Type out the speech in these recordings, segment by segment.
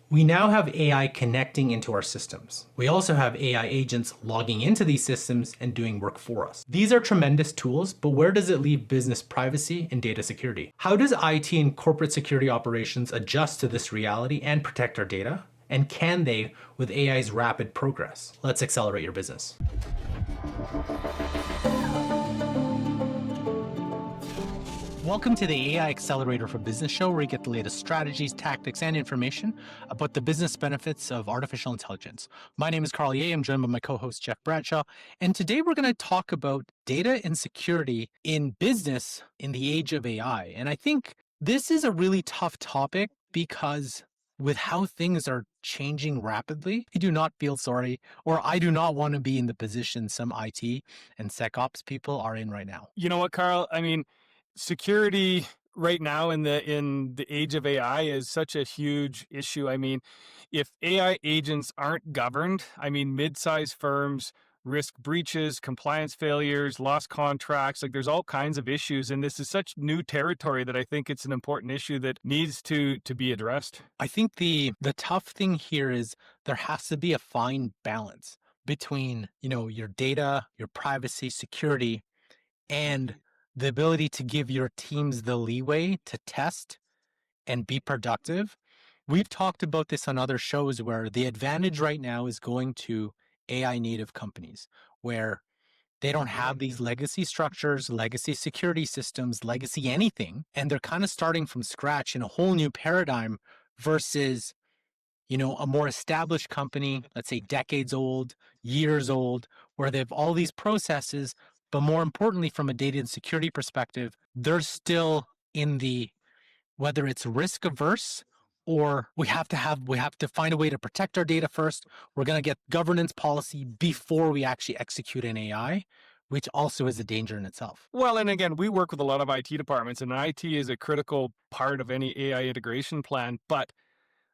We now have AI connecting into our systems. We also have AI agents logging into these systems and doing work for us. These are tremendous tools, but where does it leave business privacy and data security? How does IT and corporate security operations adjust to this reality and protect our data? And can they with AI's rapid progress? Let's accelerate your business. Welcome to the AI Accelerator for Business show, where you get the latest strategies, tactics, and information about the business benefits of artificial intelligence. My name is Carl Ye. I'm joined by my co-host, Jeff Bradshaw. And today we're going to talk about data and security in business in the age of AI. And I think this is a really tough topic because with how things are changing rapidly, I do not feel sorry, or I do not want to be in the position some IT and SecOps people are in right now. You know what, Carl? I mean, security right now in the age of AI is such a huge issue. I mean, if AI agents aren't governed, I mean, mid-sized firms risk breaches, compliance failures, lost contracts. Like, there's all kinds of issues, and this is such new territory that I think it's an important issue that needs to be addressed. I think the tough thing here is there has to be a fine balance between, your data, your privacy, security, and the ability to give your teams the leeway to test and be productive. We've talked about this on other shows where the advantage right now is going to AI native companies where they don't have these legacy structures, legacy security systems, legacy anything, and they're kind of starting from scratch in a whole new paradigm versus a more established company, let's say decades old, years old, where they have all these processes, but more importantly, from a data and security perspective, they're still in the, whether it's risk averse or we have to find a way to protect our data first. We're going to get governance policy before we actually execute an AI, which also is a danger in itself. Well, and again, we work with a lot of IT departments, and IT is a critical part of any AI integration plan, but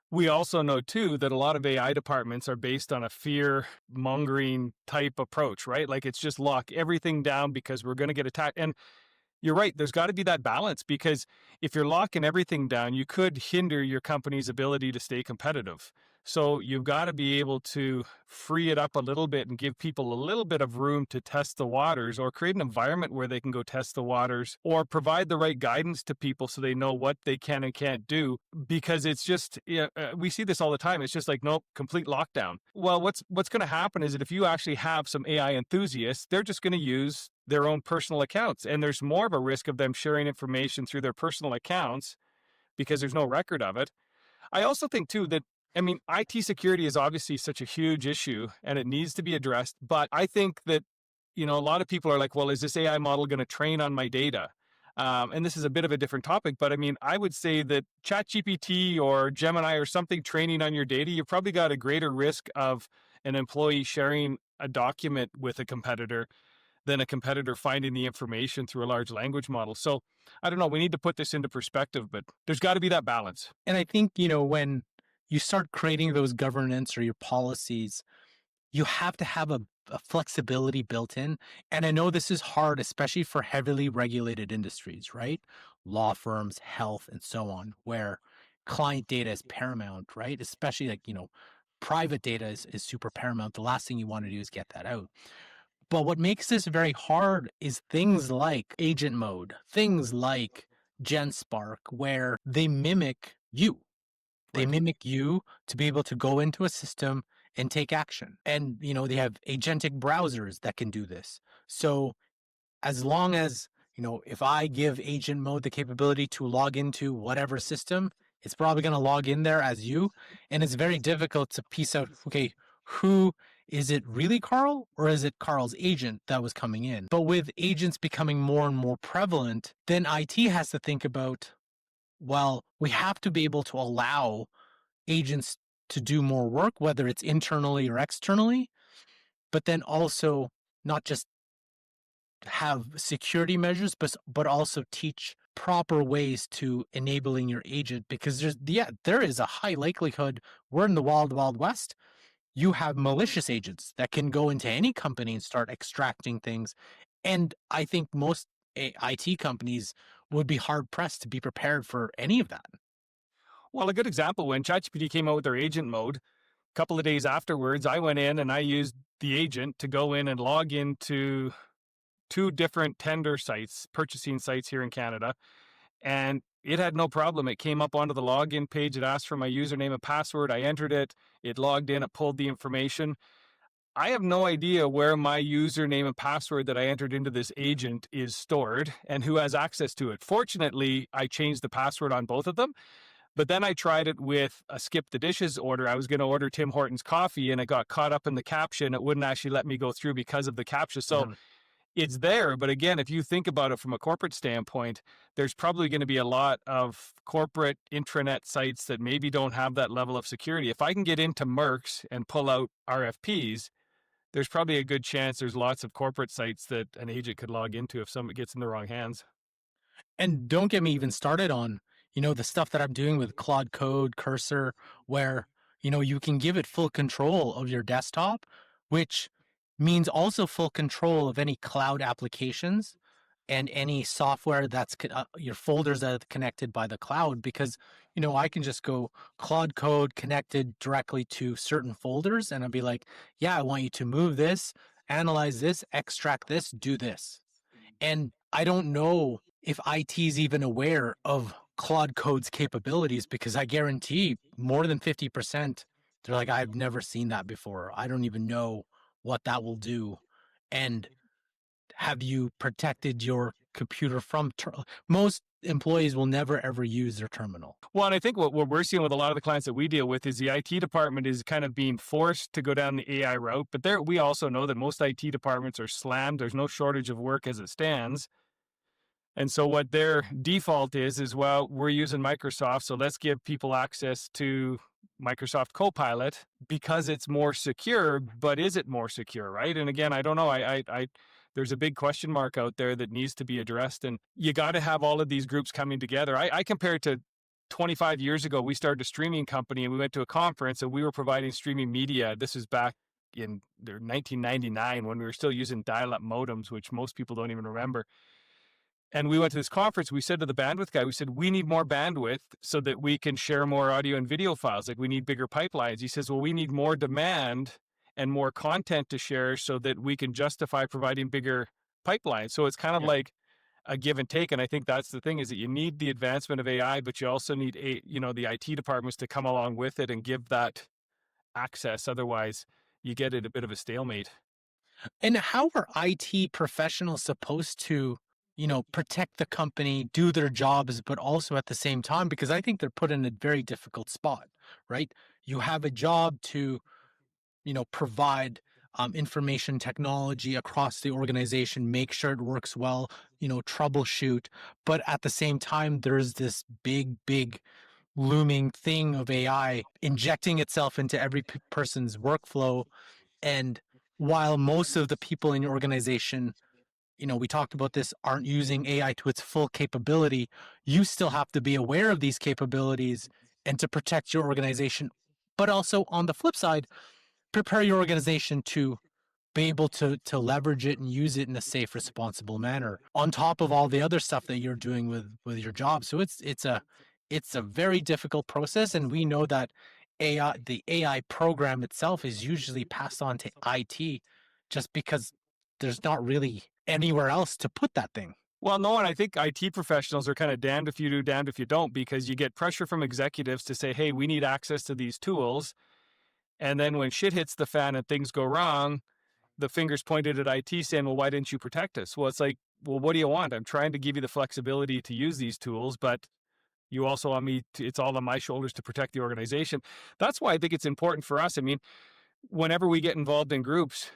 we also know too that a lot of AI departments are based on a fear mongering type approach, right? Like, it's just lock everything down because we're going to get attacked. And you're right, there's got to be that balance, because if you're locking everything down, you could hinder your company's ability to stay competitive. So you've got to be able to free it up a little bit and give people a little bit of room to test the waters, or create an environment where they can go test the waters, or provide the right guidance to people so they know what they can and can't do. Because it's just, we see this all the time. It's just like, nope, complete lockdown. Well, what's going to happen is that if you actually have some AI enthusiasts, they're just going to use their own personal accounts. And there's more of a risk of them sharing information through their personal accounts because there's no record of it. I also think too that, I mean, IT security is obviously such a huge issue and it needs to be addressed. But I think that, a lot of people are like, well, is this AI model going to train on my data? And this is a bit of a different topic, but I mean, I would say that ChatGPT or Gemini or something training on your data, you've probably got a greater risk of an employee sharing a document with a competitor than a competitor finding the information through a large language model. So I don't know, we need to put this into perspective, but there's got to be that balance. And I think, when you start creating those governance or your policies, you have to have a flexibility built in. And I know this is hard, especially for heavily regulated industries, right? Law firms, health, and so on, where client data is paramount, right? Especially like, private data is super paramount. The last thing you want to do is get that out. But what makes this very hard is things like agent mode, things like GenSpark, where they mimic you. They mimic you to be able to go into a system and take action. And, they have agentic browsers that can do this. So as long as, if I give agent mode the capability to log into whatever system, it's probably going to log in there as you. And it's very difficult to piece out, okay, who is it really Carl, or is it Carl's agent that was coming in? But with agents becoming more and more prevalent, then IT has to think about, well, we have to be able to allow agents to do more work, whether it's internally or externally, but then also not just have security measures, but also teach proper ways to enabling your agent, because there is a high likelihood we're in the wild west. You have malicious agents that can go into any company and start extracting things. And I think most IT companies would be hard pressed to be prepared for any of that. Well, a good example, when ChatGPT came out with their agent mode, a couple of days afterwards, I went in and I used the agent to go in and log into two different tender sites, purchasing sites here in Canada, and it had no problem. It came up onto the login page. It asked for my username and password. I entered it. It logged in. It pulled the information. I have no idea where my username and password that I entered into this agent is stored and who has access to it. Fortunately, I changed the password on both of them, but then I tried it with a skip the dishes order. I was going to order Tim Hortons coffee and it got caught up in the caption. It wouldn't actually let me go through because of the captcha. So Mhm. it's there. But again, if you think about it from a corporate standpoint, there's probably going to be a lot of corporate intranet sites that maybe don't have that level of security. If I can get into Merck's and pull out RFPs, there's probably a good chance there's lots of corporate sites that an agent could log into if somebody gets in the wrong hands. And don't get me even started on, the stuff that I'm doing with Claude Code, Cursor, where, you can give it full control of your desktop, which means also full control of any cloud applications and any software that's your folders that are connected by the cloud, because I can just go Claude Code connected directly to certain folders and I'll be like, yeah, I want you to move this, analyze this, extract this, do this. And I don't know if IT is even aware of Claude Code's capabilities, because I guarantee more than 50%, they're like, I've never seen that before. I don't even know what that will do. And have you protected your computer from most employees will never ever use their terminal. Well, and I think what we're seeing with a lot of the clients that we deal with is the IT department is kind of being forced to go down the AI route. But there, we also know that most IT departments are slammed. There's no shortage of work as it stands. And so what their default is, well, we're using Microsoft, so let's give people access to Microsoft Copilot because it's more secure. But is it more secure, right? And again, I don't know. There's a big question mark out there that needs to be addressed, and you got to have all of these groups coming together. I compare it to 25 years ago. We started a streaming company, and we went to a conference, and we were providing streaming media. This is back in 1999 when we were still using dial-up modems, which most people don't even remember. And we went to this conference. We said to the bandwidth guy, we said, we need more bandwidth so that we can share more audio and video files. Like, we need bigger pipelines. He says, well, we need more demand and more content to share so that we can justify providing bigger pipelines. So it's kind of Yeah. like a give and take. And I think that's the thing, is that you need the advancement of AI, but you also need the IT departments to come along with it and give that access. Otherwise, you get at a bit of a stalemate. And how are IT professionals supposed to, protect the company, do their jobs, but also at the same time, because I think they're put in a very difficult spot, right? You have a job to, provide information technology across the organization, make sure it works well, troubleshoot. But at the same time, there's this big, big looming thing of AI injecting itself into every person's workflow. And while most of the people in your organization, we talked about this, aren't using AI to its full capability, you still have to be aware of these capabilities and to protect your organization. But also on the flip side, prepare your organization to be able to leverage it and use it in a safe, responsible manner on top of all the other stuff that you're doing with your job. So it's a very difficult process, and we know that the AI program itself is usually passed on to IT just because there's not really anywhere else to put that thing. Well, no, and I think IT professionals are kind of damned if you do, damned if you don't, because you get pressure from executives to say, hey, we need access to these tools. And then when shit hits the fan and things go wrong, the fingers pointed at IT saying, well, why didn't you protect us? Well, it's like, well, what do you want? I'm trying to give you the flexibility to use these tools, but you also want me to, it's all on my shoulders to protect the organization. That's why I think it's important for us. I mean, whenever we get involved in groups,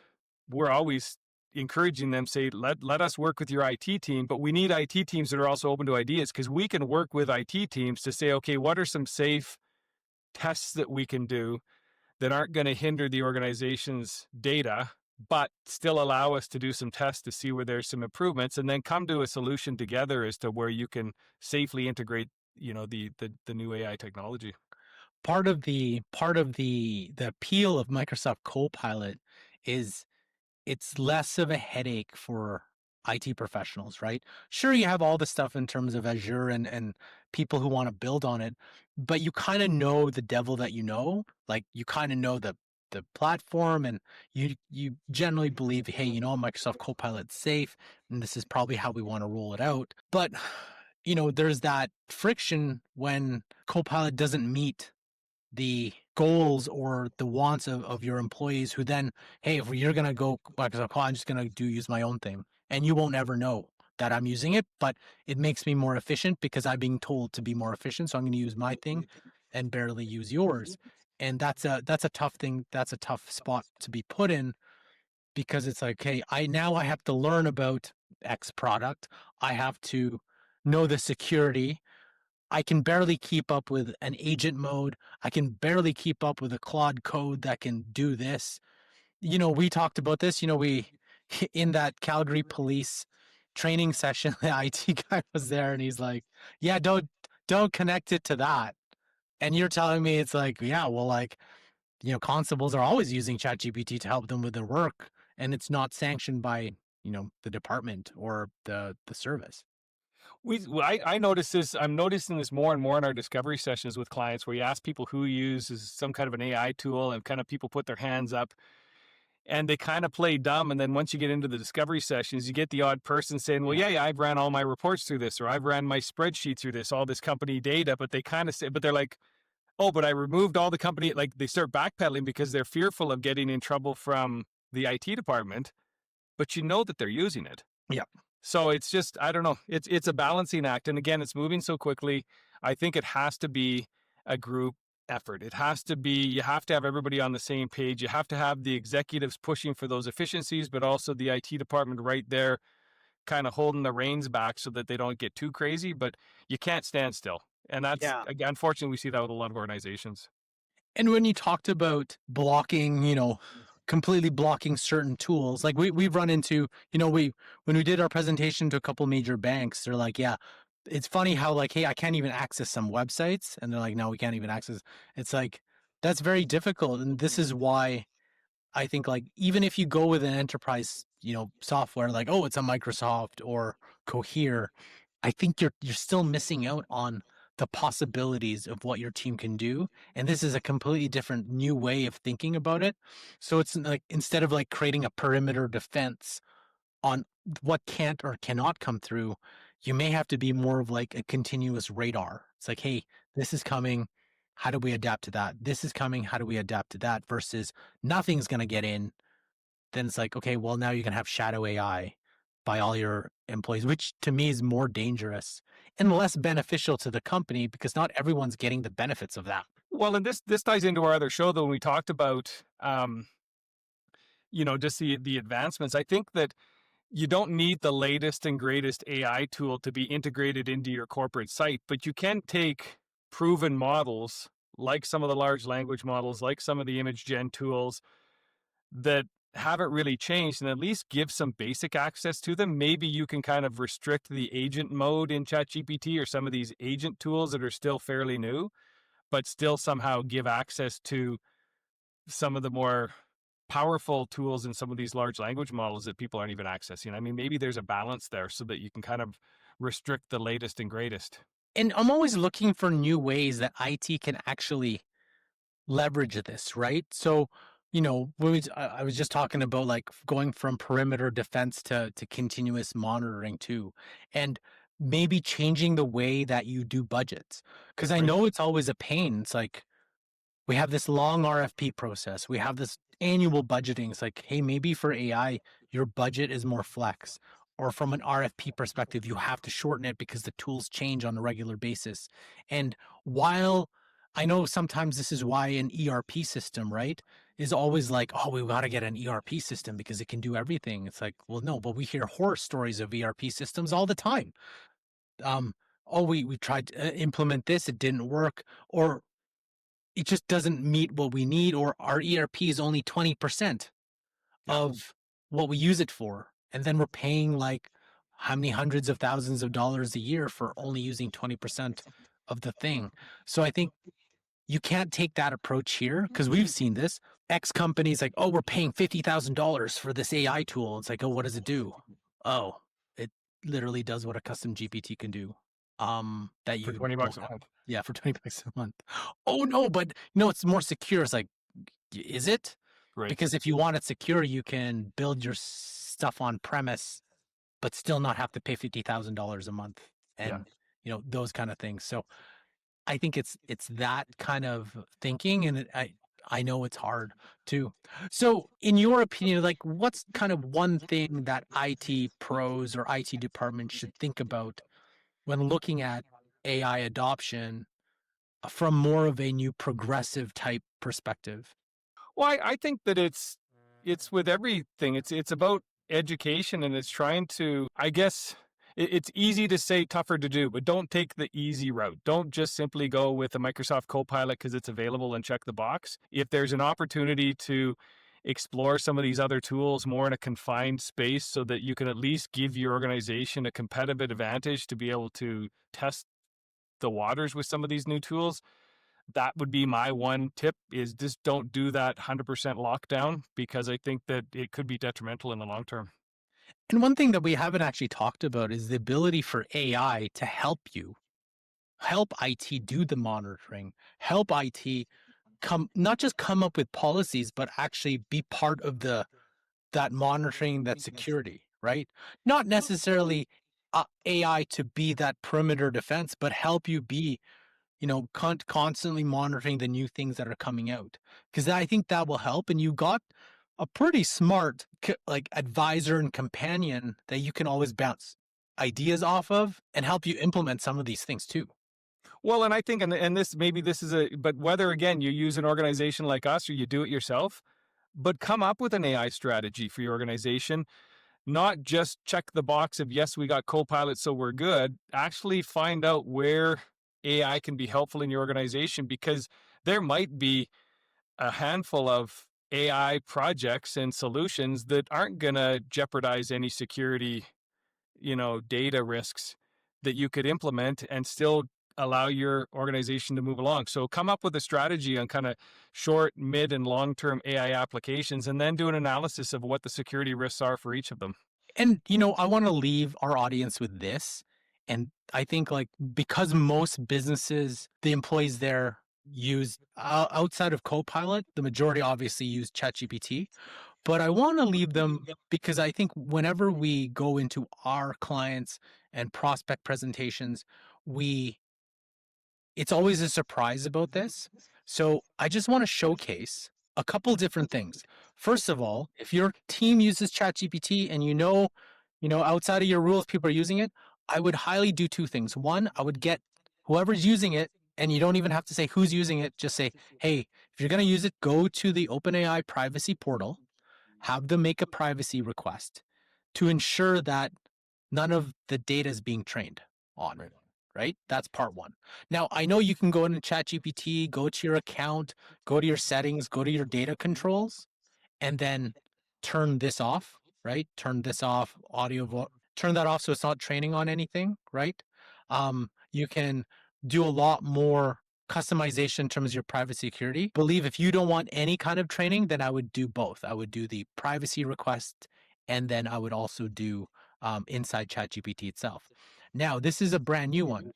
we're always encouraging them, say, let us work with your IT team, but we need IT teams that are also open to ideas, because we can work with IT teams to say, okay, what are some safe tests that we can do that aren't going to hinder the organization's data, but still allow us to do some tests to see where there's some improvements, and then come to a solution together as to where you can safely integrate, the new AI technology. Part of the appeal of Microsoft Copilot is it's less of a headache for IT professionals, right? Sure, you have all the stuff in terms of Azure and people who want to build on it, but you kind of know the devil that you know. Like you kind of know the platform, and you generally believe, hey, you know, Microsoft Copilot's safe, and this is probably how we want to roll it out. But you know, there's that friction when Copilot doesn't meet the goals or the wants of your employees, who then, hey, if you're gonna go Microsoft, I'm just gonna use my own thing, and you won't ever know that I'm using it, but it makes me more efficient because I'm being told to be more efficient, so I'm gonna use my thing and barely use yours. And that's a tough thing. That's a tough spot to be put in, because it's like, hey, I have to learn about X product. I have to know the security. I can barely keep up with an agent mode. I can barely keep up with a Claude code that can do this. You know, we talked about this. You know, we in that Calgary police training session, the IT guy was there, and he's like, "Yeah, don't connect it to that." And you're telling me it's like, yeah, well, like, you know, constables are always using ChatGPT to help them with their work, and it's not sanctioned by, you know, the department or the service. I notice this. I'm noticing this more and more in our discovery sessions with clients, where you ask people who uses some kind of an AI tool, and kind of people put their hands up, and they kind of play dumb. And then once you get into the discovery sessions, you get the odd person saying, "Well, Yeah. yeah, I've ran all my reports through this, or I've ran my spreadsheet through this, all this company data." But they kind of say, but they're like, "Oh, but I removed all the company." Like they start backpedaling because they're fearful of getting in trouble from the IT department. But you know that they're using it. Yeah. So it's just, I don't know. It's a balancing act, and again, it's moving so quickly. I think it has to be a group effort. It has to be, you have to have everybody on the same page. You have to have the executives pushing for those efficiencies, but also the IT department right there, kind of holding the reins back so that they don't get too crazy. But you can't stand still, and that's, Yeah. again, unfortunately, we see that with a lot of organizations. And when you talked about blocking, you know, completely blocking certain tools, like we've run into, you know, when we did our presentation to a couple major banks, they're like, yeah, it's funny how like, hey, I can't even access some websites, and they're like, no, we can't even access. It's like that's very difficult, and this is why I think, like, even if you go with an enterprise, you know, software like, oh, it's a Microsoft or Cohere, I think you're still missing out on the possibilities of what your team can do. And this is a completely different new way of thinking about it. So it's like, instead of like creating a perimeter defense on what can't or cannot come through, you may have to be more of like a continuous radar. It's like, hey, this is coming. How do we adapt to that? This is coming. How do we adapt to that? Versus nothing's going to get in. Then it's like, okay, well, now you can have shadow AI by all your employees, which to me is more dangerous and less beneficial to the company, because not everyone's getting the benefits of that. Well, and this ties into our other show, though, when we talked about, just the advancements. I think that you don't need the latest and greatest AI tool to be integrated into your corporate site, but you can take proven models, like some of the large language models, like some of the image gen tools that haven't really changed, and at least give some basic access to them. Maybe you can kind of restrict the agent mode in ChatGPT or some of these agent tools that are still fairly new, but still somehow give access to some of the more powerful tools in some of these large language models that people aren't even accessing. I mean, maybe there's a balance there so that you can kind of restrict the latest and greatest. And I'm always looking for new ways that IT can actually leverage this, right? So, you know, I was just talking about like going from perimeter defense to continuous monitoring too, and maybe changing the way that you do budgets. Because I Right. know it's always a pain. It's like, we have this long RFP process. We have this annual budgeting. It's like, hey, maybe for AI, your budget is more flex. Or from an RFP perspective, you have to shorten it because the tools change on a regular basis. And while I know sometimes this is why an ERP system, right, is always like, oh, we got to get an ERP system because it can do everything. It's like, well, no, but we hear horror stories of ERP systems all the time. Um, oh, we tried to implement this, it didn't work. Or it just doesn't meet what we need, or our ERP is only 20% Yeah. of what we use it for. And then we're paying like how many hundreds of thousands of dollars a year for only using 20% of the thing. So I think you can't take that approach here, because we've seen this. X companies like, oh, we're paying $50,000 for this AI tool. It's like, oh, what does it do? Oh, it literally does what a custom GPT can do. that For you 20 don't bucks a have. month. Yeah, for 20 bucks a month. Oh no, but no, it's more secure. It's like, is it? Right. Because if you want it secure, you can build your stuff on premise, but still not have to pay $50,000 a month, Yeah. and those kind of things. So I think it's that kind of thinking, and I know it's hard too. So, in your opinion, like, what's kind of one thing that IT pros or IT departments should think about when looking at AI adoption from more of a new progressive type perspective? Well, I think that it's with everything. It's about education, and it's trying to, I guess, it's easy to say, tougher to do, but don't take the easy route. Don't just simply go with a Microsoft Copilot because it's available and check the box. If there's an opportunity to explore some of these other tools more in a confined space so that you can at least give your organization a competitive advantage to be able to test the waters with some of these new tools, that would be my one tip, is just don't do that 100% lockdown, because I think that it could be detrimental in the long term. And one thing that we haven't actually talked about is the ability for AI to help IT do the monitoring, help IT not just come up with policies, but actually be part of that monitoring, that security, right? Not necessarily AI to be that perimeter defense, but help you be, constantly monitoring the new things that are coming out. Because I think that will help. And you got a pretty smart like advisor and companion that you can always bounce ideas off of and help you implement some of these things too. Well, and I think, and this, maybe this is but whether again you use an organization like us or you do it yourself, but come up with an AI strategy for your organization. Not just check the box of, yes, we got Copilot, so we're good. Actually find out where AI can be helpful in your organization, because there might be a handful of AI projects and solutions that aren't going to jeopardize any security, data risks, that you could implement and still allow your organization to move along. So come up with a strategy on kind of short, mid, and long-term AI applications, and then do an analysis of what the security risks are for each of them. And, I want to leave our audience with this. And I think, like, because most businesses, the employees there use outside of Copilot, the majority obviously use ChatGPT. But I want to leave them because I think whenever we go into our clients and prospect presentations, we it's always a surprise about this. So I just want to showcase a couple different things. First of all, if your team uses ChatGPT and outside of your rules, people are using it, I would highly do two things. One, I would get whoever's using it, and you don't even have to say who's using it. Just say, hey, if you're going to use it, go to the OpenAI privacy portal, have them make a privacy request to ensure that none of the data is being trained on. Right. Right? That's part one. Now, I know you can go into ChatGPT, go to your account, go to your settings, go to your data controls, and then turn this off, right? Turn this off, turn that off so it's not training on anything, right? You can do a lot more customization in terms of your privacy security. Believe if you don't want any kind of training, then I would do both. I would do the privacy request, and then I would also do inside ChatGPT itself. Now, this is a brand new one.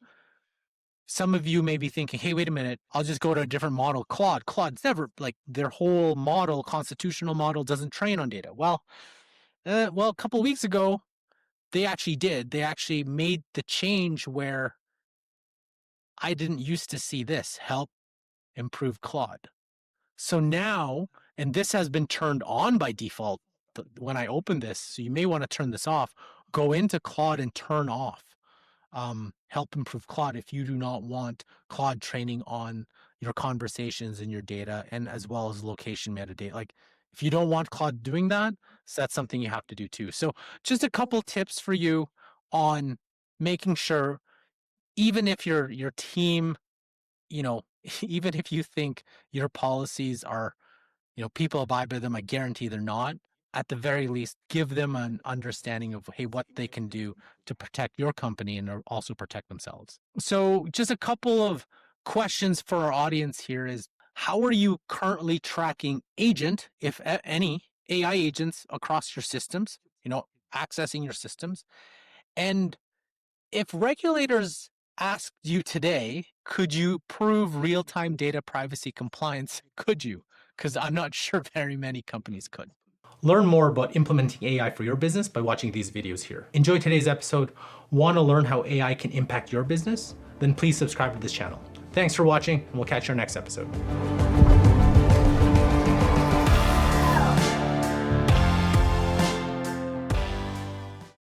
Some of you may be thinking, hey, wait a minute, I'll just go to a different model. Claude's never, like, their whole model, constitutional model, doesn't train on data. Well, a couple of weeks ago, they actually did. They actually made the change where I didn't used to see this help improve Claude. So now, and this has been turned on by default when I open this, so you may want to turn this off, go into Claude and turn off help improve Claude if you do not want Claude training on your conversations and your data, and as well as location metadata. Like, if you don't want Claude doing that, so that's something you have to do too. So just a couple tips for you on making sure, even if your team, even if you think your policies are, people abide by them, I guarantee they're not. At the very least, give them an understanding of, hey, what they can do to protect your company and also protect themselves. So, just a couple of questions for our audience here is, how are you currently tracking agent, if any, AI agents across your systems, accessing your systems? And if regulators asked you today, could you prove real-time data privacy compliance? Could you? Because I'm not sure very many companies could. Learn more about implementing AI for your business by watching these videos here. Enjoy today's episode. Want to learn how AI can impact your business? Then please subscribe to this channel. Thanks for watching, and we'll catch you in our next episode.